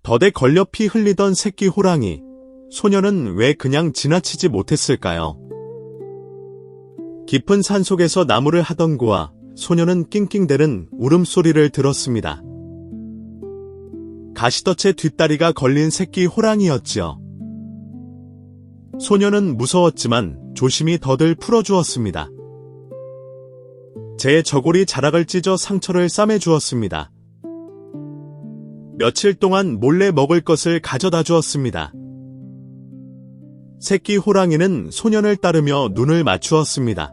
덫에 걸려 피 흘리던 새끼 호랑이, 소녀는 왜 그냥 지나치지 못했을까요? 깊은 산속에서 나무를 하던 그와 소녀는 낑낑대는 울음소리를 들었습니다. 가시덫에 뒷다리가 걸린 새끼 호랑이였지요. 소녀는 무서웠지만 조심히 덫을 풀어주었습니다. 제 저고리 자락을 찢어 상처를 싸매주었습니다. 며칠 동안 몰래 먹을 것을 가져다 주었습니다. 새끼 호랑이는 소년을 따르며 눈을 맞추었습니다.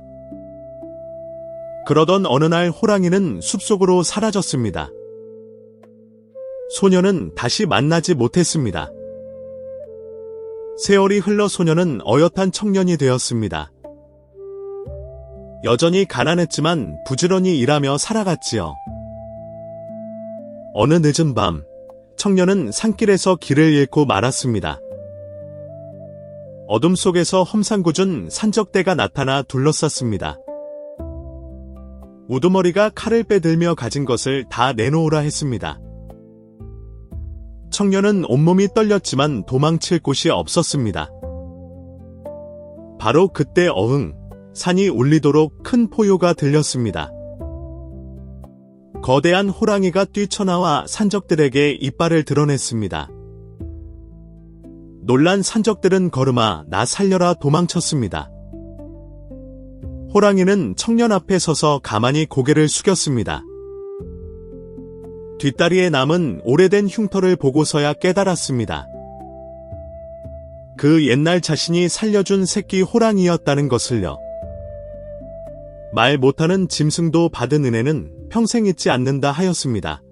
그러던 어느 날 호랑이는 숲속으로 사라졌습니다. 소년은 다시 만나지 못했습니다. 세월이 흘러 소년은 어엿한 청년이 되었습니다. 여전히 가난했지만 부지런히 일하며 살아갔지요. 어느 늦은 밤, 청년은 산길에서 길을 잃고 말았습니다. 어둠 속에서 험상궂은 산적대가 나타나 둘러쌌습니다. 우두머리가 칼을 빼들며 가진 것을 다 내놓으라 했습니다. 청년은 온몸이 떨렸지만 도망칠 곳이 없었습니다. 바로 그때 산이 울리도록 큰 포효가 들렸습니다. 거대한 호랑이가 뛰쳐나와 산적들에게 이빨을 드러냈습니다. 놀란 산적들은 걸음아 나 살려라 도망쳤습니다. 호랑이는 청년 앞에 서서 가만히 고개를 숙였습니다. 뒷다리에 남은 오래된 흉터를 보고서야 깨달았습니다. 그 옛날 자신이 살려준 새끼 호랑이였다는 것을요. 말 못하는 짐승도 받은 은혜는 평생 잊지 않는다 하였습니다.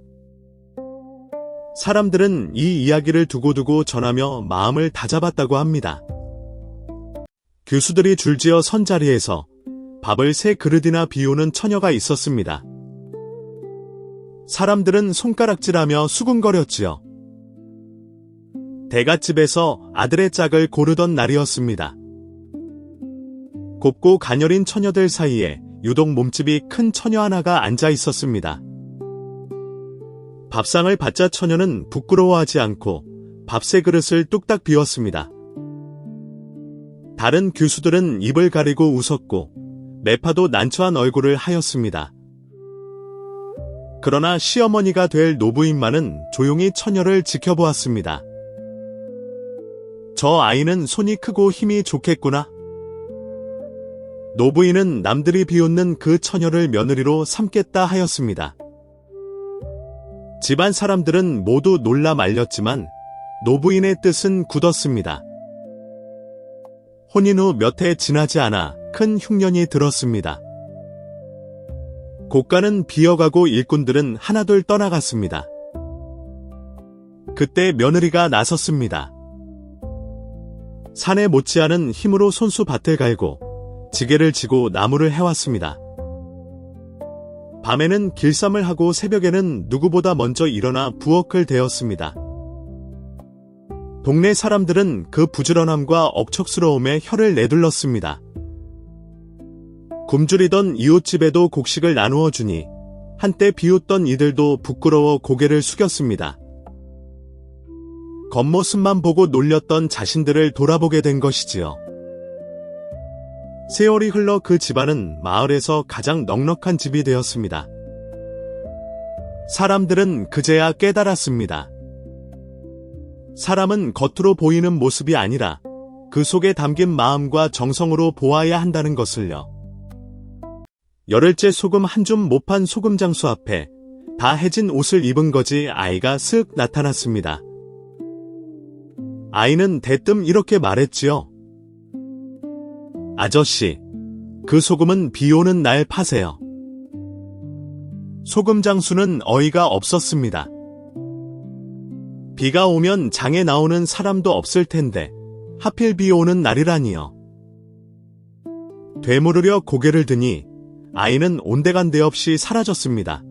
사람들은 이 이야기를 두고두고 전하며 마음을 다잡았다고 합니다. 교수들이 줄지어 선 자리에서 밥을 3그릇이나 비우는 처녀가 있었습니다. 사람들은 손가락질하며 수군거렸지요. 대갓집에서 아들의 짝을 고르던 날이었습니다. 곱고 가녀린 처녀들 사이에 유독 몸집이 큰 처녀 하나가 앉아 있었습니다. 밥상을 받자 처녀는 부끄러워하지 않고 밥 3그릇을 뚝딱 비웠습니다. 다른 교수들은 입을 가리고 웃었고 매파도 난처한 얼굴을 하였습니다. 그러나 시어머니가 될 노부인만은 조용히 처녀를 지켜보았습니다. 저 아이는 손이 크고 힘이 좋겠구나. 노부인은 남들이 비웃는 그 처녀를 며느리로 삼겠다 하였습니다. 집안 사람들은 모두 놀라 말렸지만 노부인의 뜻은 굳었습니다. 혼인 후 몇 해 지나지 않아 큰 흉년이 들었습니다. 고가는 비어가고 일꾼들은 하나둘 떠나갔습니다. 그때 며느리가 나섰습니다. 산에 못지않은 힘으로 손수밭을 갈고 지게를 지고 나무를 해왔습니다. 밤에는 길쌈을 하고 새벽에는 누구보다 먼저 일어나 부엌을 대었습니다. 동네 사람들은 그 부지런함과 억척스러움에 혀를 내둘렀습니다. 굶주리던 이웃집에도 곡식을 나누어 주니 한때 비웃던 이들도 부끄러워 고개를 숙였습니다. 겉모습만 보고 놀렸던 자신들을 돌아보게 된 것이지요. 세월이 흘러 그 집안은 마을에서 가장 넉넉한 집이 되었습니다. 사람들은 그제야 깨달았습니다. 사람은 겉으로 보이는 모습이 아니라 그 속에 담긴 마음과 정성으로 보아야 한다는 것을요. 열흘째 소금 한 줌 못 판 소금 장수 앞에 다 해진 옷을 입은 거지 아이가 쓱 나타났습니다. 아이는 대뜸 이렇게 말했지요. 아저씨, 그 소금은 비 오는 날 파세요. 소금 장수는 어이가 없었습니다. 비가 오면 장에 나오는 사람도 없을 텐데 하필 비 오는 날이라니요. 되물으려 고개를 드니 아이는 온데간데 없이 사라졌습니다.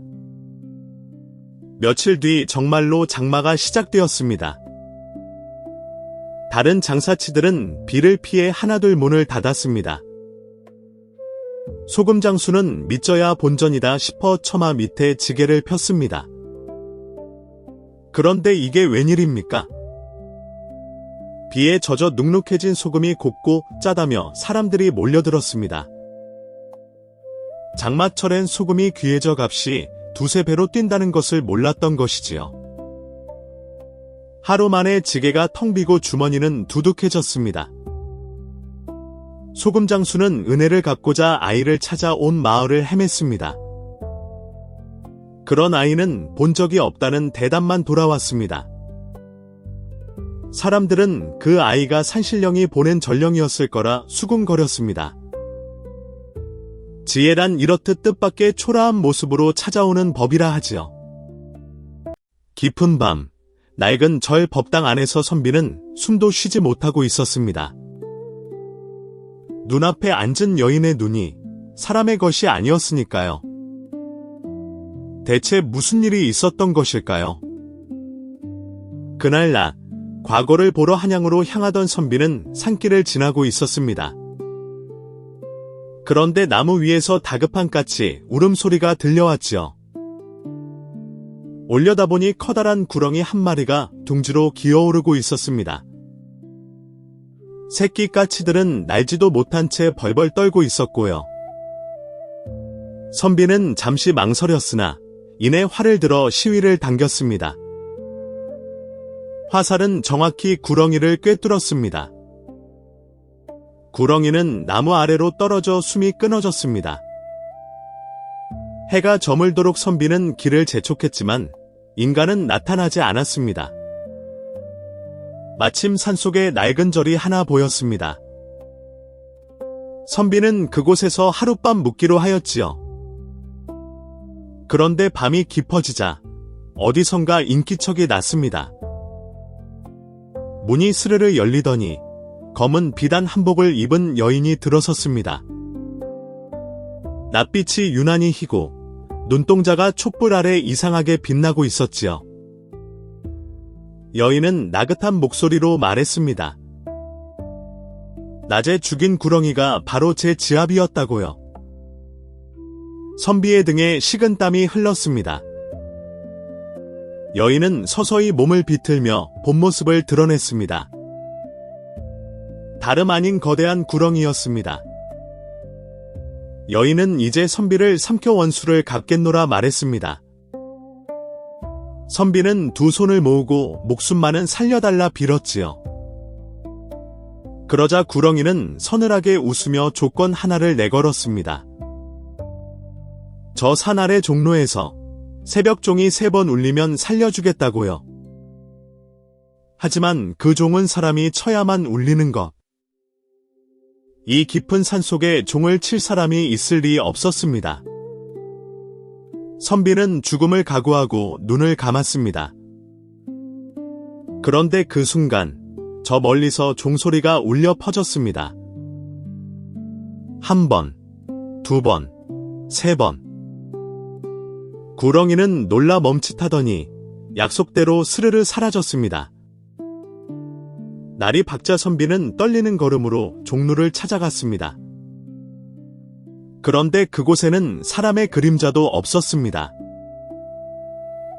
며칠 뒤 정말로 장마가 시작되었습니다. 다른 장사치들은 비를 피해 하나둘 문을 닫았습니다. 소금 장수는 믿져야 본전이다 싶어 처마 밑에 지게를 폈습니다. 그런데 이게 웬일입니까? 비에 젖어 눅눅해진 소금이 곱고 짜다며 사람들이 몰려들었습니다. 장마철엔 소금이 귀해져 값이 두세 배로 뛴다는 것을 몰랐던 것이지요. 하루 만에 지게가 텅 비고 주머니는 두둑해졌습니다. 소금 장수는 은혜를 갚고자 아이를 찾아 온 마을을 헤맸습니다. 그런 아이는 본 적이 없다는 대답만 돌아왔습니다. 사람들은 그 아이가 산신령이 보낸 전령이었을 거라 수군거렸습니다. 지혜란 이렇듯 뜻밖의 초라한 모습으로 찾아오는 법이라 하지요. 깊은 밤, 낡은 절 법당 안에서 선비는 숨도 쉬지 못하고 있었습니다. 눈앞에 앉은 여인의 눈이 사람의 것이 아니었으니까요. 대체 무슨 일이 있었던 것일까요? 그날 낮, 과거를 보러 한양으로 향하던 선비는 산길을 지나고 있었습니다. 그런데 나무 위에서 다급한 까치 울음소리가 들려왔지요. 올려다보니 커다란 구렁이 한 마리가 둥지로 기어오르고 있었습니다. 새끼 까치들은 날지도 못한 채 벌벌 떨고 있었고요. 선비는 잠시 망설였으나 이내 활을 들어 시위를 당겼습니다. 화살은 정확히 구렁이를 꿰뚫었습니다. 구렁이는 나무 아래로 떨어져 숨이 끊어졌습니다. 해가 저물도록 선비는 길을 재촉했지만 인간은 나타나지 않았습니다. 마침 산속에 낡은 절이 하나 보였습니다. 선비는 그곳에서 하룻밤 묵기로 하였지요. 그런데 밤이 깊어지자 어디선가 인기척이 났습니다. 문이 스르르 열리더니 검은 비단 한복을 입은 여인이 들어섰습니다. 낯빛이 유난히 희고 눈동자가 촛불 아래 이상하게 빛나고 있었지요. 여인은 나긋한 목소리로 말했습니다. 낮에 죽인 구렁이가 바로 제 지압이었다고요. 선비의 등에 식은땀이 흘렀습니다. 여인은 서서히 몸을 비틀며 본 모습을 드러냈습니다. 다름 아닌 거대한 구렁이였습니다. 여인은 이제 선비를 삼켜 원수를 갚겠노라 말했습니다. 선비는 두 손을 모으고 목숨만은 살려달라 빌었지요. 그러자 구렁이는 서늘하게 웃으며 조건 하나를 내걸었습니다. 저 산 아래 종로에서 새벽종이 3번 울리면 살려주겠다고요. 하지만 그 종은 사람이 쳐야만 울리는 것. 이 깊은 산속에 종을 칠 사람이 있을 리 없었습니다. 선비는 죽음을 각오하고 눈을 감았습니다. 그런데 그 순간 저 멀리서 종소리가 울려 퍼졌습니다. 1번, 2번, 3번. 구렁이는 놀라 멈칫하더니 약속대로 스르르 사라졌습니다. 날이 밝자 선비는 떨리는 걸음으로 종루를 찾아갔습니다. 그런데 그곳에는 사람의 그림자도 없었습니다.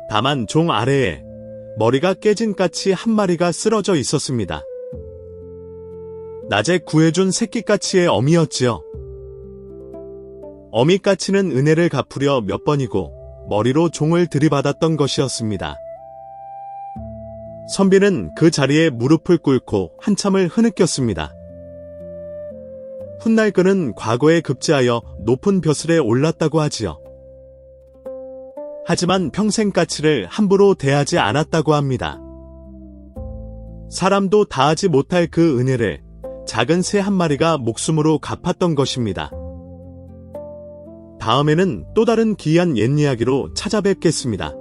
다만 종 아래에 머리가 깨진 까치 한 마리가 쓰러져 있었습니다. 낮에 구해준 새끼까치의 어미였지요. 어미까치는 은혜를 갚으려 몇 번이고 머리로 종을 들이받았던 것이었습니다. 선비는 그 자리에 무릎을 꿇고 한참을 흐느꼈습니다. 훗날 그는 과거에 급제하여 높은 벼슬에 올랐다고 하지요. 하지만 평생 까치를 함부로 대하지 않았다고 합니다. 사람도 다하지 못할 그 은혜를 작은 새 한 마리가 목숨으로 갚았던 것입니다. 다음에는 또 다른 기이한 옛이야기로 찾아뵙겠습니다.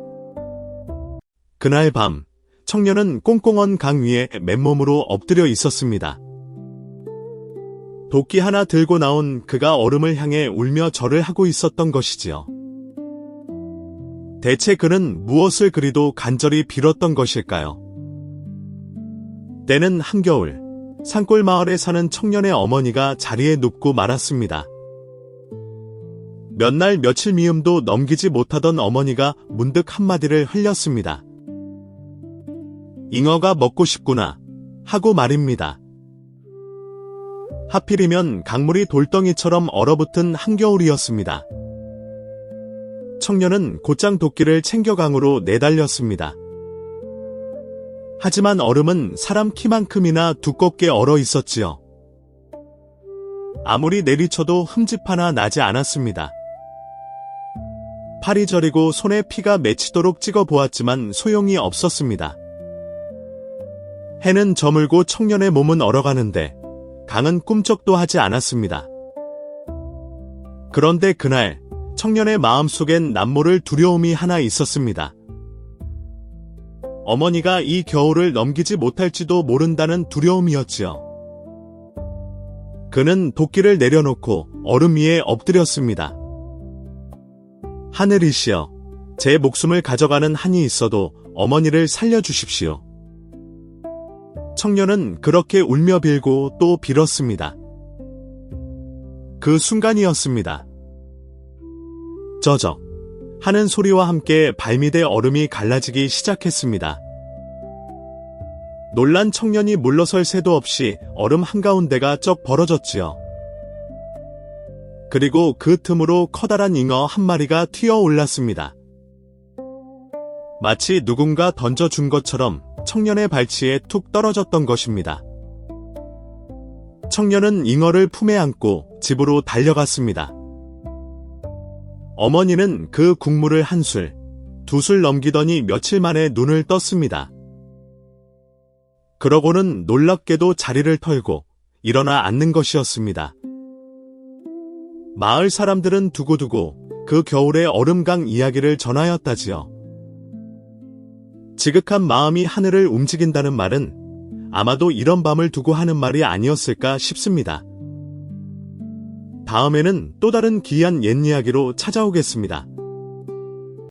그날 밤, 청년은 꽁꽁언 강 위에 맨몸으로 엎드려 있었습니다. 도끼 하나 들고 나온 그가 얼음을 향해 울며 절을 하고 있었던 것이지요. 대체 그는 무엇을 그리도 간절히 빌었던 것일까요? 때는 한겨울, 산골 마을에 사는 청년의 어머니가 자리에 눕고 말았습니다. 몇 날 며칠 미움도 넘기지 못하던 어머니가 문득 한마디를 흘렸습니다. 잉어가 먹고 싶구나 하고 말입니다. 하필이면 강물이 돌덩이처럼 얼어붙은 한겨울이었습니다. 청년은 곧장 도끼를 챙겨 강으로 내달렸습니다. 하지만 얼음은 사람 키만큼이나 두껍게 얼어 있었지요. 아무리 내리쳐도 흠집 하나 나지 않았습니다. 팔이 저리고 손에 피가 맺히도록 찍어보았지만 소용이 없었습니다. 해는 저물고 청년의 몸은 얼어가는데 강은 꿈쩍도 하지 않았습니다. 그런데 그날 청년의 마음속엔 남모를 두려움이 하나 있었습니다. 어머니가 이 겨울을 넘기지 못할지도 모른다는 두려움이었지요. 그는 도끼를 내려놓고 얼음 위에 엎드렸습니다. 하늘이시여, 제 목숨을 가져가는 한이 있어도 어머니를 살려주십시오. 청년은 그렇게 울며 빌고 또 빌었습니다. 그 순간이었습니다. 저적 하는 소리와 함께 발밑의 얼음이 갈라지기 시작했습니다. 놀란 청년이 물러설 새도 없이 얼음 한가운데가 쩍 벌어졌지요. 그리고 그 틈으로 커다란 잉어 한 마리가 튀어 올랐습니다. 마치 누군가 던져준 것처럼 청년의 발치에 툭 떨어졌던 것입니다. 청년은 잉어를 품에 안고 집으로 달려갔습니다. 어머니는 그 국물을 한 술, 두 술 넘기더니 며칠 만에 눈을 떴습니다. 그러고는 놀랍게도 자리를 털고 일어나 앉는 것이었습니다. 마을 사람들은 두고두고 그 겨울의 얼음강 이야기를 전하였다지요. 지극한 마음이 하늘을 움직인다는 말은 아마도 이런 밤을 두고 하는 말이 아니었을까 싶습니다. 다음에는 또 다른 기이한 옛 이야기로 찾아오겠습니다.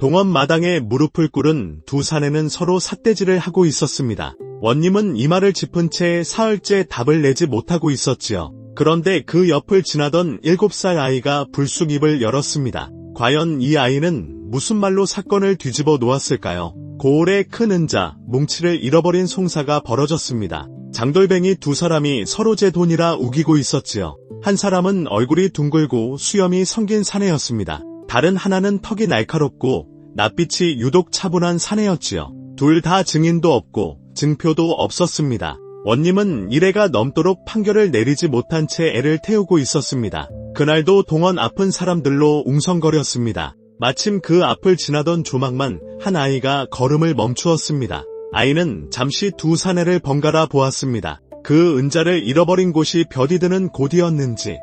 동원 마당에 무릎을 꿇은 두 사내는 서로 삿대질을 하고 있었습니다. 원님은 이마를 짚은 채 사흘째 답을 내지 못하고 있었지요. 그런데 그 옆을 지나던 7살 아이가 불쑥 입을 열었습니다. 과연 이 아이는 무슨 말로 사건을 뒤집어 놓았을까요? 고을의 큰 은자, 뭉치를 잃어버린 송사가 벌어졌습니다. 장돌뱅이 두 사람이 서로 제 돈이라 우기고 있었지요. 한 사람은 얼굴이 둥글고 수염이 성긴 사내였습니다. 다른 하나는 턱이 날카롭고 낯빛이 유독 차분한 사내였지요. 둘 다 증인도 없고 증표도 없었습니다. 원님은 1회가 넘도록 판결을 내리지 못한 채 애를 태우고 있었습니다. 그날도 동원 아픈 사람들로 웅성거렸습니다. 마침 그 앞을 지나던 조막만 한 아이가 걸음을 멈추었습니다. 아이는 잠시 두 사내를 번갈아 보았습니다. 그 은자를 잃어버린 곳이 볕이 드는 곳이었는지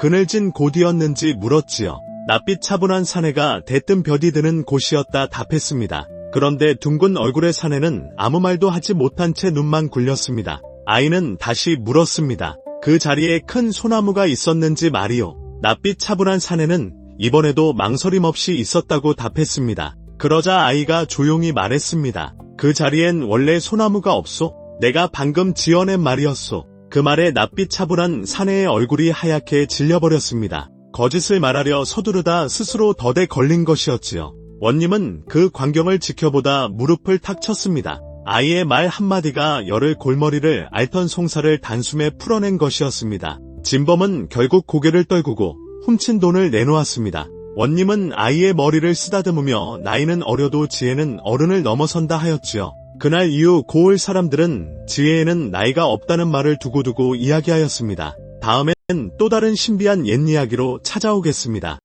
그늘진 곳이었는지 물었지요. 낯빛 차분한 사내가 대뜸 볕이 드는 곳이었다 답했습니다. 그런데 둥근 얼굴의 사내는 아무 말도 하지 못한 채 눈만 굴렸습니다. 아이는 다시 물었습니다. 그 자리에 큰 소나무가 있었는지 말이요. 낯빛 차분한 사내는 이번에도 망설임 없이 있었다고 답했습니다. 그러자 아이가 조용히 말했습니다. 그 자리엔 원래 소나무가 없소? 내가 방금 지어낸 말이었소. 그 말에 낯빛 차분한 사내의 얼굴이 하얗게 질려버렸습니다. 거짓을 말하려 서두르다 스스로 덫에 걸린 것이었지요. 원님은 그 광경을 지켜보다 무릎을 탁 쳤습니다. 아이의 말 한마디가 열을 골머리를 앓던 송사를 단숨에 풀어낸 것이었습니다. 진범은 결국 고개를 떨구고 훔친 돈을 내놓았습니다. 원님은 아이의 머리를 쓰다듬으며 나이는 어려도 지혜는 어른을 넘어선다 하였지요. 그날 이후 고을 사람들은 지혜에는 나이가 없다는 말을 두고두고 이야기하였습니다. 다음엔 또 다른 신비한 옛 이야기로 찾아오겠습니다.